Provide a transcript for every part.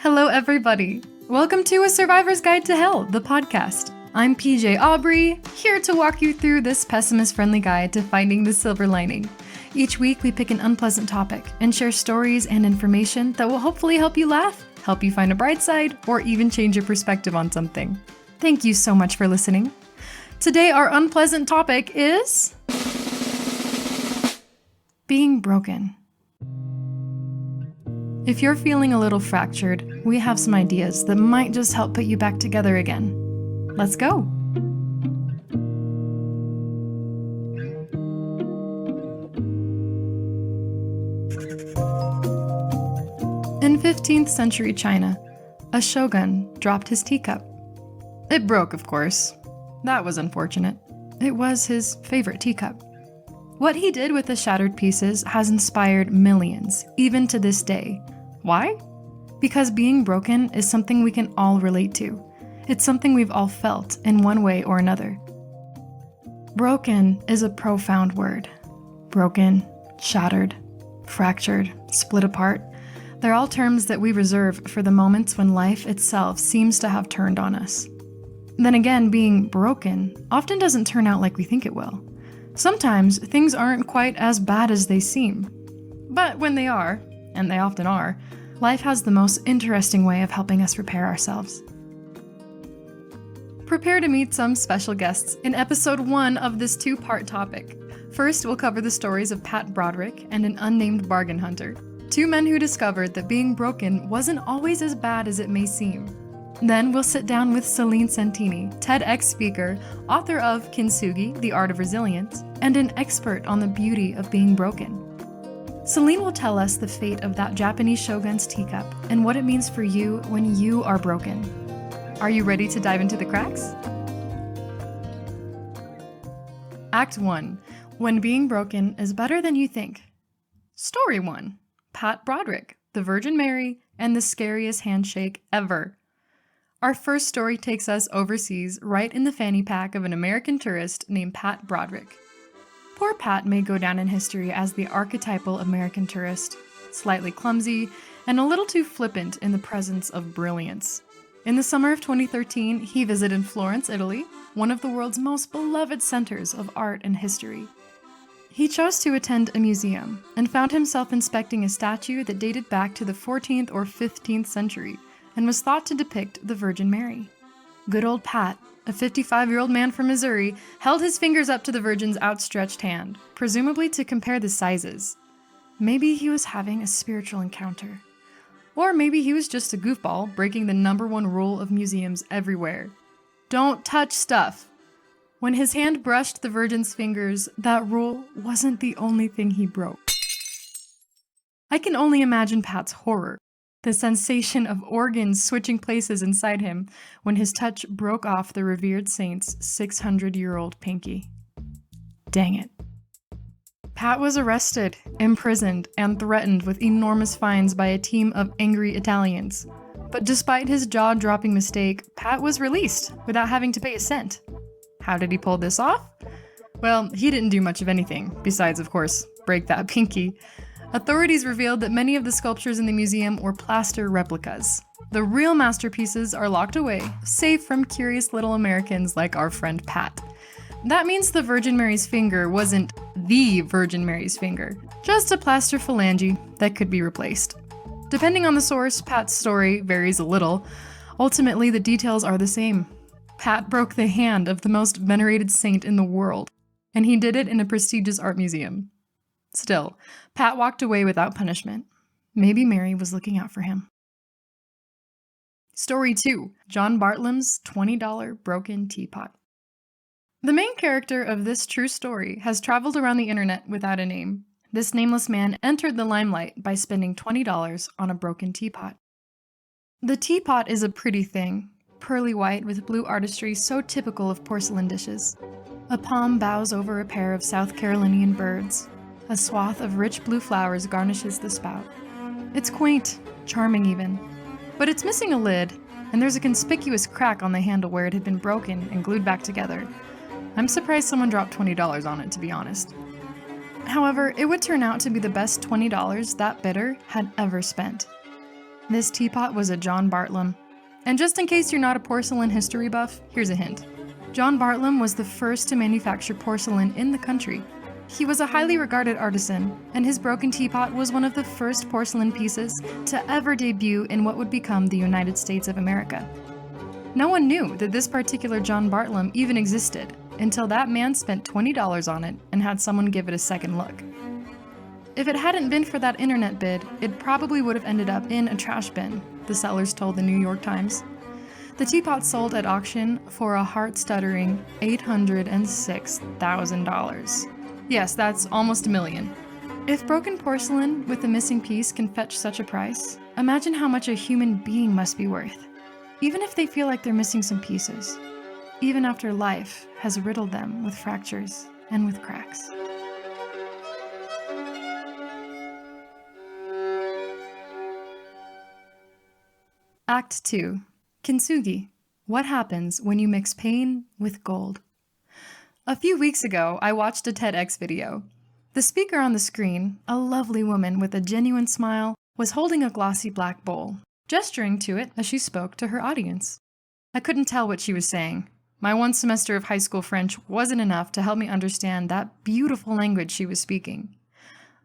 Hello, everybody. Welcome to A Survivor's Guide to Hell, the podcast. I'm PJ Aubrey, here to walk you through this pessimist-friendly guide to finding the silver lining. Each week, we pick an unpleasant topic and share stories and information that will hopefully help you laugh, help you find a bright side, or even change your perspective on something. Thank you so much for listening. Today, our unpleasant topic is being broken. If you're feeling a little fractured, we have some ideas that might just help put you back together again. Let's go! In 15th century China, a shogun dropped his teacup. It broke, of course. That was unfortunate. It was his favorite teacup. What he did with the shattered pieces has inspired millions, even to this day. Why? Because being broken is something we can all relate to. It's something we've all felt in one way or another. Broken is a profound word. Broken, shattered, fractured, split apart. They're all terms that we reserve for the moments when life itself seems to have turned on us. Then again, being broken often doesn't turn out like we think it will. Sometimes things aren't quite as bad as they seem. But when they are, and they often are, life has the most interesting way of helping us repair ourselves. Prepare to meet some special guests in episode 1 of this 2-part topic. First, we'll cover the stories of Pat Broderick and an unnamed bargain hunter, 2 men who discovered that being broken wasn't always as bad as it may seem. Then we'll sit down with Céline Santini, TedX speaker, author of Kintsugi, The Art of Resilience, and an expert on the beauty of being broken. Céline will tell us the fate of that Japanese shogun's teacup and what it means for you when you are broken. Are you ready to dive into the cracks? Act 1. When being broken is better than you think. Story 1. Pat Broderick, the Virgin Mary, and the scariest handshake ever. Our first story takes us overseas, right in the fanny pack of an American tourist named Pat Broderick. Poor Pat may go down in history as the archetypal American tourist, slightly clumsy, and a little too flippant in the presence of brilliance. In the summer of 2013, he visited Florence, Italy, one of the world's most beloved centers of art and history. He chose to attend a museum and found himself inspecting a statue that dated back to the 14th or 15th century and was thought to depict the Virgin Mary. Good old Pat, a 55-year-old man from Missouri, held his fingers up to the Virgin's outstretched hand, presumably to compare the sizes. Maybe he was having a spiritual encounter. Or maybe he was just a goofball breaking the #1 rule of museums everywhere. Don't touch stuff. When his hand brushed the Virgin's fingers, that rule wasn't the only thing he broke. I can only imagine Pat's horror. The sensation of organs switching places inside him when his touch broke off the revered saint's 600-year-old pinky. Dang it. Pat was arrested, imprisoned, and threatened with enormous fines by a team of angry Italians. But despite his jaw-dropping mistake, Pat was released without having to pay a cent. How did he pull this off? Well, he didn't do much of anything, besides, of course, break that pinky. Authorities revealed that many of the sculptures in the museum were plaster replicas. The real masterpieces are locked away, safe from curious little Americans like our friend Pat. That means the Virgin Mary's finger wasn't the Virgin Mary's finger, just a plaster phalange that could be replaced. Depending on the source, Pat's story varies a little. Ultimately, the details are the same. Pat broke the hand of the most venerated saint in the world, and he did it in a prestigious art museum. Still, Pat walked away without punishment. Maybe Mary was looking out for him. Story 2. John Bartlam's $20 broken teapot. The main character of this true story has traveled around the internet without a name. This nameless man entered the limelight by spending $20 on a broken teapot. The teapot is a pretty thing, pearly white with blue artistry so typical of porcelain dishes. A palm bows over a pair of South Carolinian birds. A swath of rich blue flowers garnishes the spout. It's quaint, charming even. But it's missing a lid, and there's a conspicuous crack on the handle where it had been broken and glued back together. I'm surprised someone dropped $20 on it, to be honest. However, it would turn out to be the best $20 that bidder had ever spent. This teapot was a John Bartlam. And just in case you're not a porcelain history buff, here's a hint. John Bartlam was the first to manufacture porcelain in the country. He was a highly regarded artisan, and his broken teapot was one of the first porcelain pieces to ever debut in what would become the United States of America. No one knew that this particular John Bartlam even existed until that man spent $20 on it and had someone give it a second look. If it hadn't been for that internet bid, it probably would have ended up in a trash bin, the sellers told the New York Times. The teapot sold at auction for a heart-stuttering $806,000. Yes, that's almost $1 million. If broken porcelain with a missing piece can fetch such a price, imagine how much a human being must be worth, even if they feel like they're missing some pieces, even after life has riddled them with fractures and with cracks. Act 2. Kintsugi. What happens when you mix pain with gold? A few weeks ago, I watched a TedX video. The speaker on the screen, a lovely woman with a genuine smile, was holding a glossy black bowl, gesturing to it as she spoke to her audience. I couldn't tell what she was saying. My one semester of high school French wasn't enough to help me understand that beautiful language she was speaking.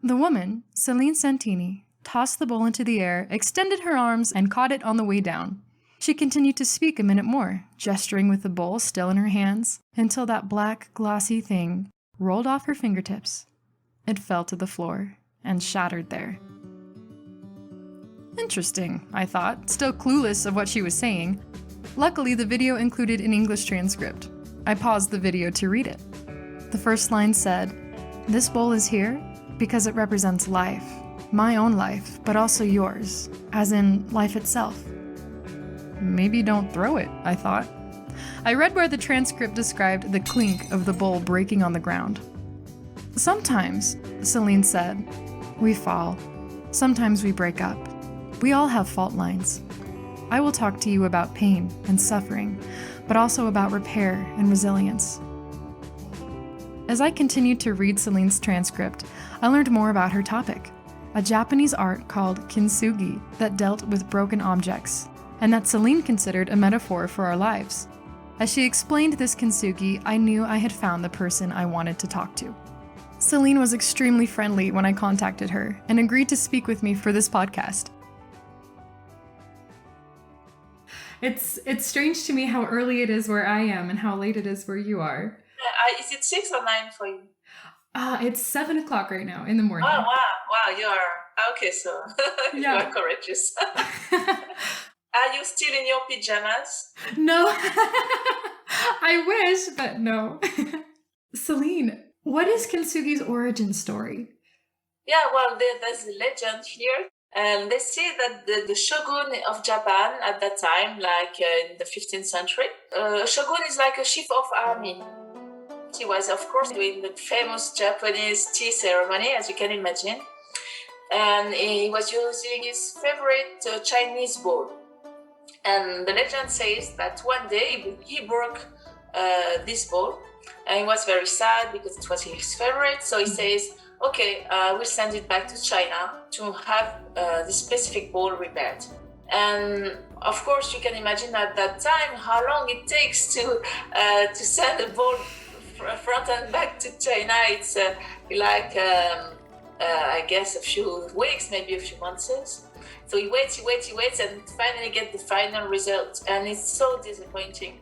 The woman, Céline Santini, tossed the bowl into the air, extended her arms, and caught it on the way down. She continued to speak a minute more, gesturing with the bowl still in her hands, until that black, glossy thing rolled off her fingertips. It fell to the floor and shattered there. Interesting, I thought, still clueless of what she was saying. Luckily, the video included an English transcript. I paused the video to read it. The first line said, "This bowl is here because it represents life. My own life, but also yours, as in life itself." Maybe don't throw it, I thought. I read where the transcript described the clink of the bowl breaking on the ground. Sometimes, Céline said, we fall. Sometimes we break up. We all have fault lines. I will talk to you about pain and suffering, but also about repair and resilience. As I continued to read Céline's transcript, I learned more about her topic, a Japanese art called Kintsugi that dealt with broken objects, and that Céline considered a metaphor for our lives. As she explained this Kintsugi, I knew I had found the person I wanted to talk to. Céline was extremely friendly when I contacted her and agreed to speak with me for this podcast. It's strange to me how early it is where I am and how late it is where you are. Is it 6 or 9 for you? It's 7 o'clock right now in the morning. Oh, wow, you are, okay, so you are courageous. Are you still in your pajamas? No, I wish, but no. Celine, what is Kintsugi's origin story? Yeah, well, there's a legend here. And they say that the shogun of Japan at that time, like in the 15th century, shogun is like a chief of army. He was, of course, doing the famous Japanese tea ceremony, as you can imagine. And he was using his favorite Chinese bowl. And the legend says that one day he broke this bowl, and he was very sad because it was his favorite. So he says, okay, we'll send it back to China to have this specific bowl repaired. And of course, you can imagine at that time how long it takes to send a bowl front and back to China. It's I guess a few weeks, maybe a few months. So he waits, and finally get the final result. And it's so disappointing.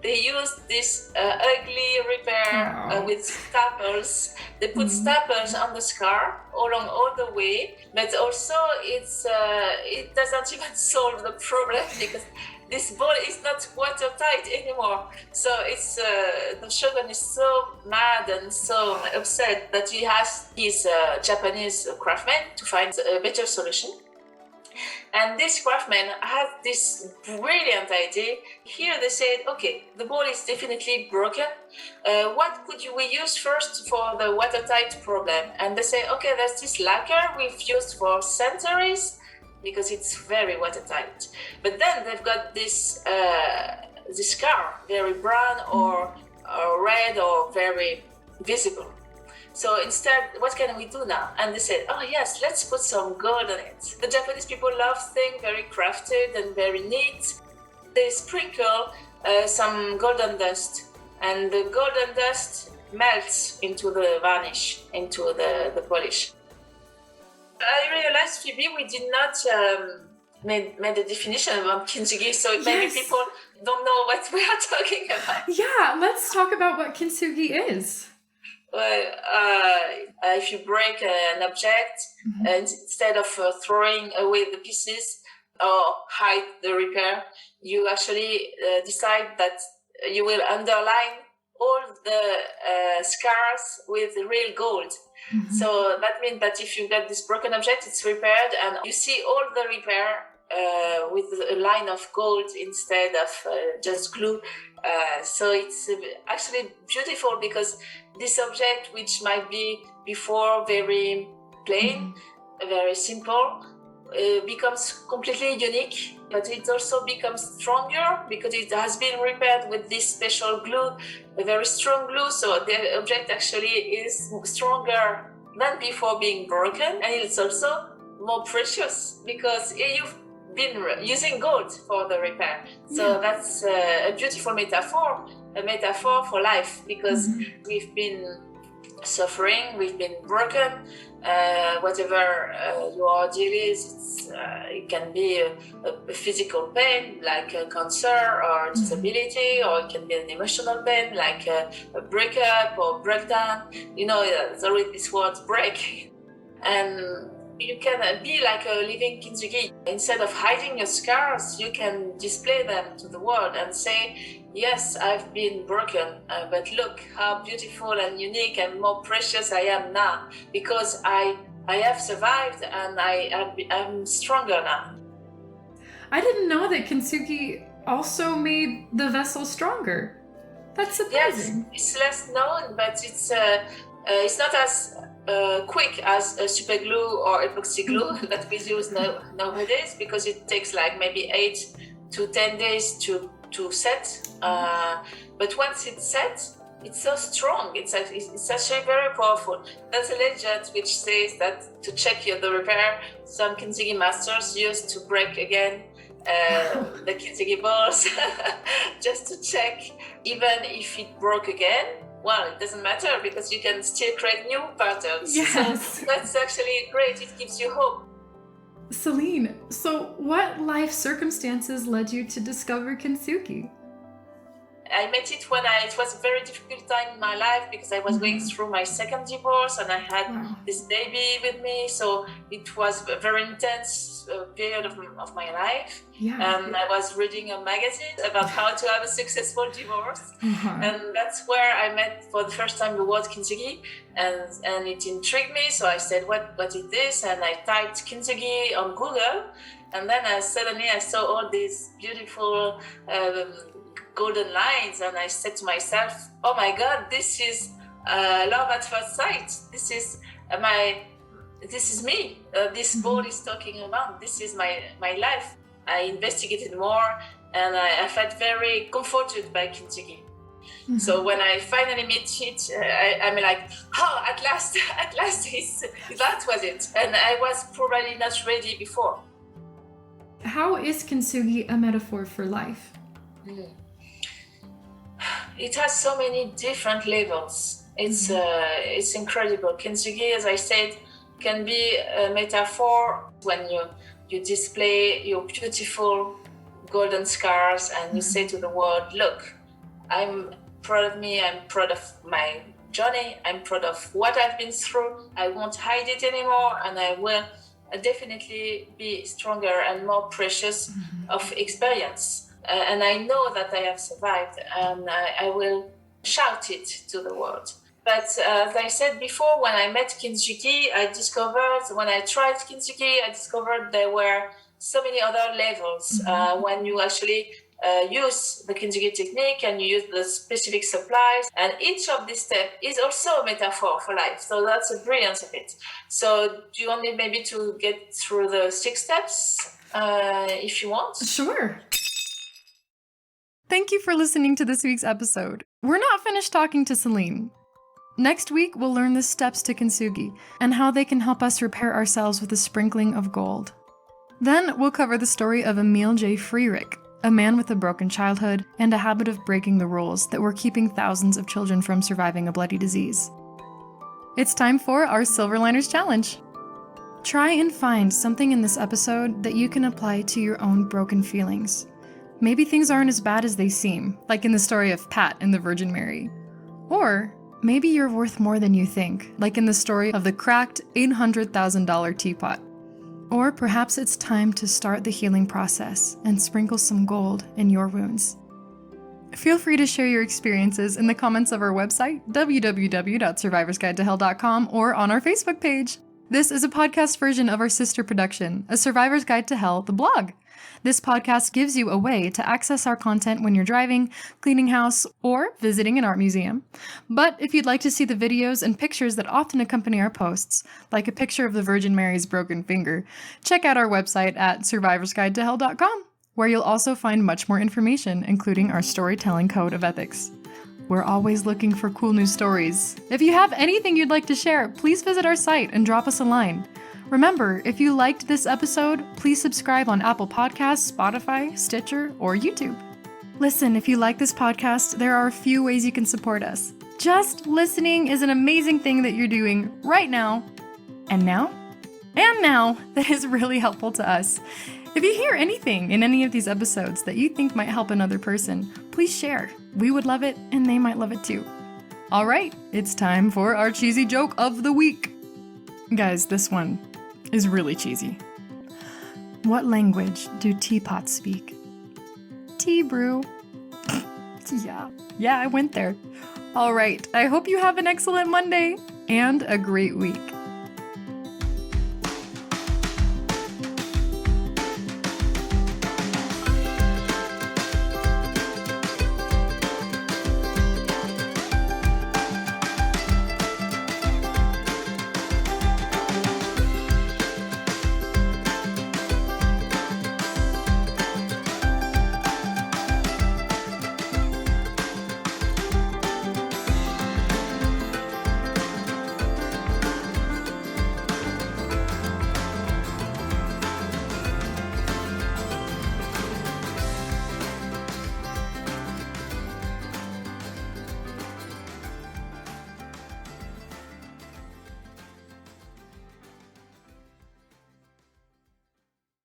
They used this ugly repair with staples. They put staples on the scar along all the way, but also it doesn't even solve the problem because this bowl is not watertight anymore. So it's the shogun is so mad and so upset that he has his Japanese craftsmen to find a better solution. And this craftsman had this brilliant idea. Here they said, okay, the bowl is definitely broken. What could we use first for the watertight problem? And they say, okay, there's this lacquer we've used for centuries because it's very watertight. But then they've got this scar, very brown or red or very visible. So instead, what can we do now? And they said, oh yes, let's put some gold on it. The Japanese people love things very crafted and very neat. They sprinkle some golden dust, and the golden dust melts into the varnish, into the polish. I realized, Phoebe, we did not made a definition about Kintsugi, so maybe people don't know what we are talking about. Yeah, let's talk about what Kintsugi is. Well, if you break an object, instead of throwing away the pieces or hide the repair, you actually decide that you will underline all the scars with real gold. So that means that if you get this broken object, it's repaired, and you see all the repair with a line of gold instead of just glue. So it's actually beautiful, because this object, which might be before very plain, very simple, becomes completely unique, but it also becomes stronger because it has been repaired with this special glue, a very strong glue. So the object actually is stronger than before being broken, and it's also more precious because you've been using gold for the repair. So that's a beautiful metaphor, a metaphor for life, because we've been suffering, we've been broken. Whatever your ordeal is, it can be a physical pain like a cancer or disability, or it can be an emotional pain like a breakup or breakdown. You know, there's always this word break. And you can be like a living Kintsugi. Instead of hiding your scars, you can display them to the world and say, yes, I've been broken, but look how beautiful and unique and more precious I am now, because I have survived and I'm stronger now. I didn't know that Kintsugi also made the vessel stronger. That's surprising. Yes, it's less known, but it's not as quick as super glue or epoxy glue that we use nowadays, because it takes like maybe 8 to 10 days to set. But once it's set, it's so strong. It's actually very powerful. There's a legend which says that to check the repair, some Kintsugi masters used to break again the Kintsugi balls just to check, even if it broke again. Well, it doesn't matter, because you can still create new patterns. Yes. So that's actually great. It gives you hope. Céline, so what life circumstances led you to discover Kintsugi? I met it when it was a very difficult time in my life, because I was going through my second divorce and I had this baby with me. So it was a very intense period of my life. And I was reading a magazine about how to have a successful divorce. And that's where I met for the first time the word Kintsugi, and it intrigued me. So I said, what is this? And I typed Kintsugi on Google, and then suddenly I saw all these beautiful golden lines, and I said to myself, oh my God, this is love at first sight. This is me. This ball is talking about. This is my life. I investigated more, and I felt very comforted by Kintsugi. So when I finally met it, I'm like, oh, at last, that was it. And I was probably not ready before. How is Kintsugi a metaphor for life? It has so many different levels. It's incredible. Kintsugi, as I said, can be a metaphor when you display your beautiful golden scars and you say to the world, look, I'm proud of me, I'm proud of my journey, I'm proud of what I've been through. I won't hide it anymore, and I will definitely be stronger and more precious of experience. And I know that I have survived, and I will shout it to the world. But as I said before, when I met Kintsugi, when I tried Kintsugi, I discovered there were so many other levels. When you actually use the Kintsugi technique and you use the specific supplies, and each of these steps is also a metaphor for life. So that's the brilliance of it. So do you want me maybe to get through the 6 steps if you want? Sure. Thank you for listening to this week's episode. We're not finished talking to Céline. Next week, we'll learn the steps to Kintsugi and how they can help us repair ourselves with a sprinkling of gold. Then we'll cover the story of Emil J. Frierick, a man with a broken childhood and a habit of breaking the rules that were keeping thousands of children from surviving a bloody disease. It's time for our Silver Liners Challenge. Try and find something in this episode that you can apply to your own broken feelings. Maybe things aren't as bad as they seem, like in the story of Pat and the Virgin Mary. Or maybe you're worth more than you think, like in the story of the cracked $800,000 teapot. Or perhaps it's time to start the healing process and sprinkle some gold in your wounds. Feel free to share your experiences in the comments of our website, www.survivorsguidetohell.com, or on our Facebook page. This is a podcast version of our sister production, A Survivor's Guide to Hell, the blog. This podcast gives you a way to access our content when you're driving, cleaning house, or visiting an art museum. But if you'd like to see the videos and pictures that often accompany our posts, like a picture of the Virgin Mary's broken finger, check out our website at survivorsguidetohell.com, where you'll also find much more information, including our storytelling code of ethics. We're always looking for cool new stories. If you have anything you'd like to share, please visit our site and drop us a line. Remember, if you liked this episode, please subscribe on Apple Podcasts, Spotify, Stitcher, or YouTube. Listen, if you like this podcast, there are a few ways you can support us. Just listening is an amazing thing that you're doing right now. And now, that is really helpful to us. If you hear anything in any of these episodes that you think might help another person, please share. We would love it, and they might love it too. All right, it's time for our cheesy joke of the week. Guys, this one is really cheesy. What language do teapots speak? Tea brew. Yeah, I went there. All right, I hope you have an excellent Monday and a great week.